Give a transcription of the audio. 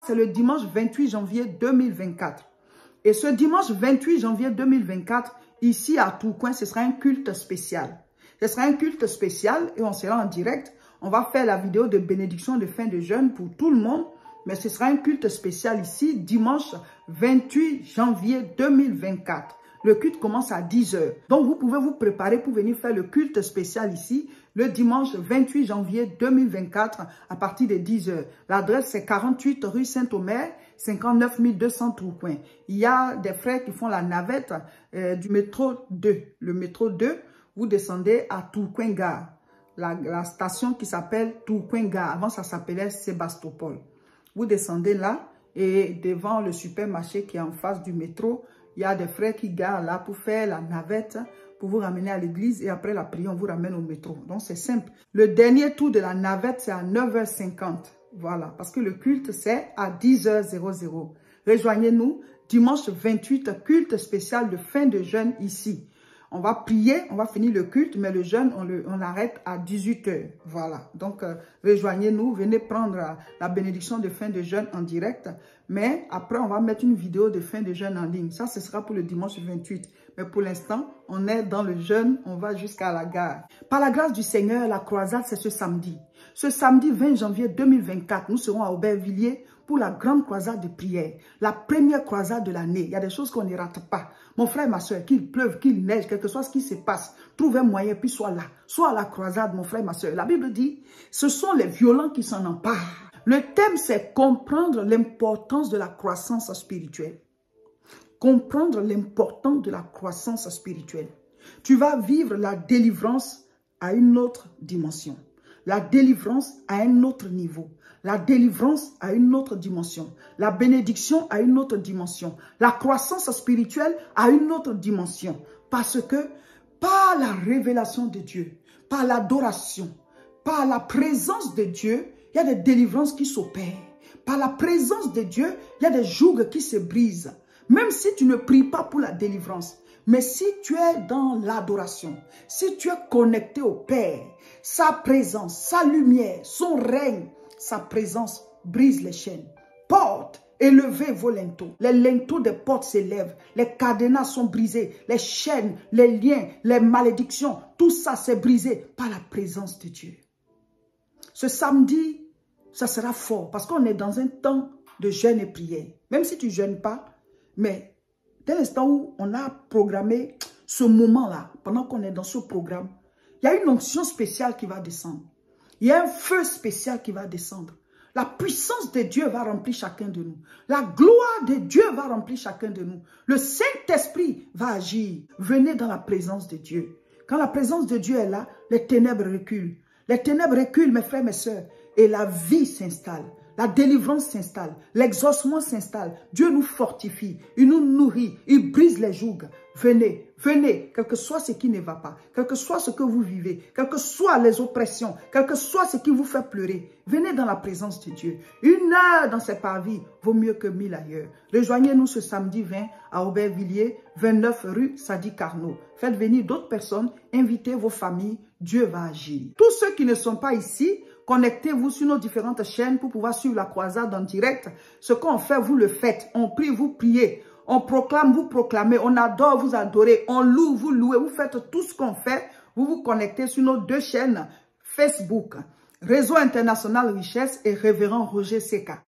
C'est le dimanche 28 janvier 2024. Et ce dimanche 28 janvier 2024, ici à Tourcoing, ce sera un culte spécial. Ce sera un culte spécial et on sera en direct. On va faire la vidéo de bénédiction de fin de jeûne pour tout le monde. Mais ce sera un culte spécial ici, dimanche 28 janvier 2024. Le culte commence à 10 h. Donc, vous pouvez vous préparer pour venir faire le culte spécial ici, le dimanche 28 janvier 2024, à partir de 10 h. L'adresse, c'est 48 rue Saint-Omer, 59 200 Tourcoing. Il y a des frères qui font la navette du métro 2. Le métro 2, vous descendez à Tourcoing Gare. La station qui s'appelle Tourcoing Gare. Avant, ça s'appelait Sébastopol. Vous descendez là et devant le supermarché qui est en face du métro, il y a des frères qui garent là pour faire la navette, pour vous ramener à l'église et après la prière, on vous ramène au métro. Donc, c'est simple. Le dernier tour de la navette, c'est à 9 h 50. Voilà, parce que le culte, c'est à 10 h 00. Rejoignez-nous dimanche 28, culte spécial de fin de jeûne ici. On va prier, on va finir le culte, mais le jeûne, on l'arrête à 18 h. Voilà. Donc, rejoignez-nous, venez prendre la bénédiction de fin de jeûne en direct. Mais après, on va mettre une vidéo de fin de jeûne en ligne. Ça, ce sera pour le dimanche 28. Mais pour l'instant, on est dans le jeûne, on va jusqu'à la gare. Par la grâce du Seigneur, la croisade, c'est ce samedi. Ce samedi 20 janvier 2024, nous serons à Aubervilliers pour la grande croisade de prière. La première croisade de l'année. Il y a des choses qu'on ne rate pas. Mon frère et ma soeur, qu'il pleuve, qu'il neige, quel que soit ce qui se passe, trouve un moyen, puis sois là. Sois à la croisade, mon frère et ma soeur. La Bible dit, ce sont les violents qui s'en emparent. Le thème, c'est comprendre l'importance de la croissance spirituelle. Comprendre l'importance de la croissance spirituelle. Tu vas vivre la délivrance à une autre dimension. La délivrance à un autre niveau. La délivrance à une autre dimension. La bénédiction à une autre dimension. La croissance spirituelle à une autre dimension. Parce que par la révélation de Dieu, par l'adoration, par la présence de Dieu, il y a des délivrances qui s'opèrent. Par la présence de Dieu, il y a des jougs qui se brisent. Même si tu ne pries pas pour la délivrance, mais si tu es dans l'adoration, si tu es connecté au Père, sa présence, sa lumière, son règne, sa présence brise les chaînes. Porte, élevez vos linteaux. Les linteaux des portes s'élèvent. Les cadenas sont brisés. Les chaînes, les liens, les malédictions, tout ça s'est brisé par la présence de Dieu. Ce samedi, ça sera fort parce qu'on est dans un temps de jeûne et prière. Même si tu ne jeûnes pas, mais dès l'instant où on a programmé ce moment-là, pendant qu'on est dans ce programme, il y a une onction spéciale qui va descendre. Il y a un feu spécial qui va descendre. La puissance de Dieu va remplir chacun de nous. La gloire de Dieu va remplir chacun de nous. Le Saint-Esprit va agir. Venez dans la présence de Dieu. Quand la présence de Dieu est là, les ténèbres reculent. Les ténèbres reculent, mes frères, mes sœurs, et la vie s'installe. La délivrance s'installe, l'exaucement s'installe. Dieu nous fortifie, il nous nourrit, il brise les jougs. Venez, venez, quel que soit ce qui ne va pas, quel que soit ce que vous vivez, quelles que soient les oppressions, quel que soit ce qui vous fait pleurer, venez dans la présence de Dieu. 1 heure dans ses parvis vaut mieux que 1000 ailleurs. Rejoignez-nous ce samedi 20 à Aubervilliers, 29 rue Sadi Carnot. Faites venir d'autres personnes, invitez vos familles, Dieu va agir. Tous ceux qui ne sont pas ici, connectez-vous sur nos différentes chaînes pour pouvoir suivre la croisade en direct. Ce qu'on fait, vous le faites. On prie, vous priez. On proclame, vous proclamez. On adore, vous adorez. On loue, vous louez. Vous faites tout ce qu'on fait. Vous vous connectez sur nos 2 chaînes Facebook. Réseau International Richesse et Révérend Roger Seka.